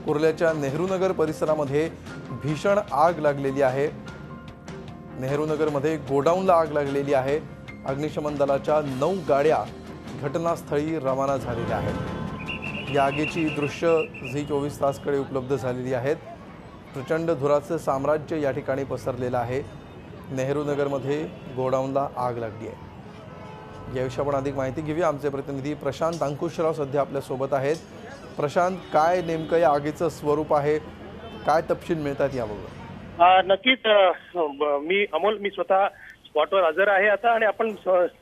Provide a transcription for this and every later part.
कुर्ल्याच्या नेहरूनगर परिसरामध्ये भीषण आग लागलेली आहे। नेहरूनगरमध्ये गोडाऊनला आग लागलेली आहे। अग्निशमन दलाच्या 9 गाड्या घटनास्थळी रवाना झालेल्या आहेत। या आगीची दृश्य झी24 तासकडे उपलब्ध झालेली आहेत। प्रचंड धुराचे साम्राज्य या ठिकाणी पसरलेलं आहे। नेहरूनगरमध्ये गोडाऊनला आग लागली आहे। याविषयी आपण अधिक माहिती घेऊया। आमचे प्रतिनिधी प्रशांत अंकुशराव सध्या आपल्या सोबत आहेत। प्रशांत, काय नेमकं या आगीचं स्वरूप आहे, काय तपशील मिळतात याबाबत? नक्कीच मी स्वतः स्पॉटवर हजर आहे आता, आणि आपण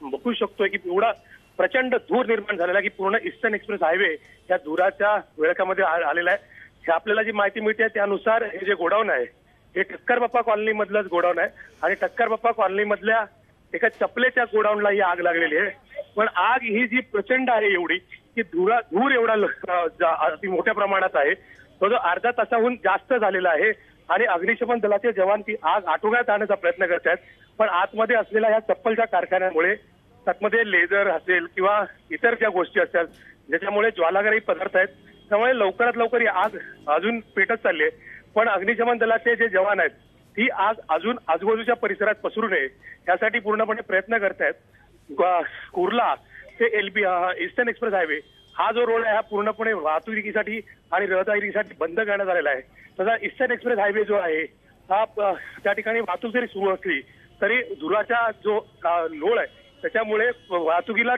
बघू शकतोय की एवढा प्रचंड धूर निर्माण झालेला की पूर्ण ईस्टर्न एक्सप्रेस हायवे या धुराच्या विळखामध्ये आलेला आहे। हे आपल्याला जी माहिती मिळते त्यानुसार हे जे गोडाऊन आहे हे टक्कर बाप्पा कॉलनी मधलंच गोडाऊन आहे, आणि टक्कर बाप्पा कॉलनी मधल्या एका चपलेच्या गोडाऊनला ही आग लागलेली आहे। पण आग ही जी प्रचंड आहे एवढी की धूर एवढा अति मोठ्या प्रमाणात आहे, तो जो अर्धा तासाहून जास्त झालेला आहे, आणि अग्निशमन दलाचे जवान ती आग आटोक्यात आणण्याचा प्रयत्न करत आहेत। पण आतमध्ये असलेल्या या चप्पलच्या कारखान्यामुळे त्यामध्ये लेझर असेल किंवा इतर ज्या गोष्टी असतात ज्याच्यामुळे ज्वालाग्राही पदार्थ आहेत, त्यामुळे लवकरात लवकर ही आग अजून पेटत चालली आहे। पण अग्निशमन दलाचे जे जवान आहेत ही आग अजून आजूबाजूच्या परिसरात पसरू नये यासाठी पूर्णपणे प्रयत्न करतायत। कुर्ला ते ईस्टर्न एक्सप्रेस हायवे हा जो रोड आहे हा पूर्णपणे वाहतुकीसाठी आणि रहदारीसाठी बंद करण्यात आलेला आहे। तसा ईस्टर्न एक्सप्रेस हायवे जो आहे हा त्या ठिकाणी वाहतूक जरी सुरू असली तरी धुराचा जो लोळ आहे त्याच्यामुळे वाहतुकीला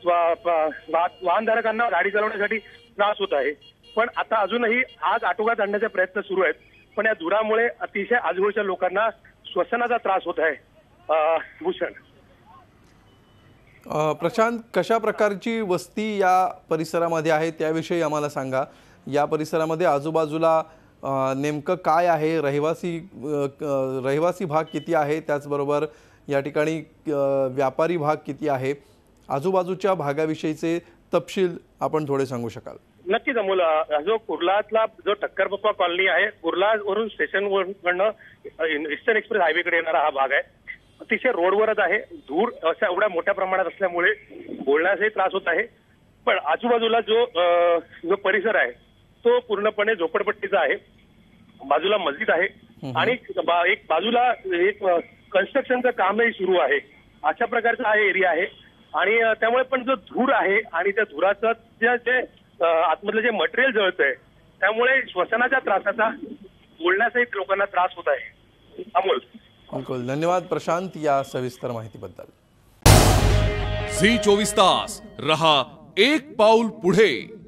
वाहनधारकांना गाडी चालवण्यासाठी त्रास होत आहे। पण आता अजूनही आग आटोक्यात आणण्याचे प्रयत्न सुरू आहेत, पण या धुरामुळे अतिशय आजूबाजूच्या लोकांना श्वसनाचा त्रास होत आहे। भूषण, प्रशांत, कशा प्रकारची वस्ती या परिसरामध्ये आहे त्याविषयी आम्हाला सांगा। या परिसरामध्ये आजूबाजूला नेमकं काय आहे? रहिवासी भाग किती आहे? त्याचबरोबर या ठिकाणी व्यापारी भाग किती आहे? आजूबाजूच्या भागाविषयीचे तपशील आपण थोडे सांगू शकाल? नक्कीच अमोल, जो कुर्लातला जो टक्कर बाप्पा कॉलनी आहे, कुर्लावरून स्टेशनवरून ईस्टर्न एक्सप्रेस हायवेकडे येणारा हा भाग आहे, अतिशय रोडवरच आहे। धूर अशा एवढ्या मोठ्या प्रमाणात असल्यामुळे बोलण्यासही त्रास होत आहे। पण आजूबाजूला जो परिसर आहे तो पूर्णपणे झोपडपट्टीचा आहे। बाजूला मस्जिद आहे आणि एक बाजूला एक कन्स्ट्रक्शनचं कामही सुरू आहे। अशा प्रकारचा हा एरिया आहे, आणि त्यामुळे पण जो धूर आहे आणि त्या धुराचं जे आतमधलं जे मटेरियल जळतंय त्यामुळे श्वसनाच्या त्रासाचा, बोलण्यासही लोकांना त्रास होत आहे। अमोल, बिलकुल, धन्यवाद प्रशांत या सविस्तर माहितीबद्दल। झी24 तास रहा एक पाऊल पुढे।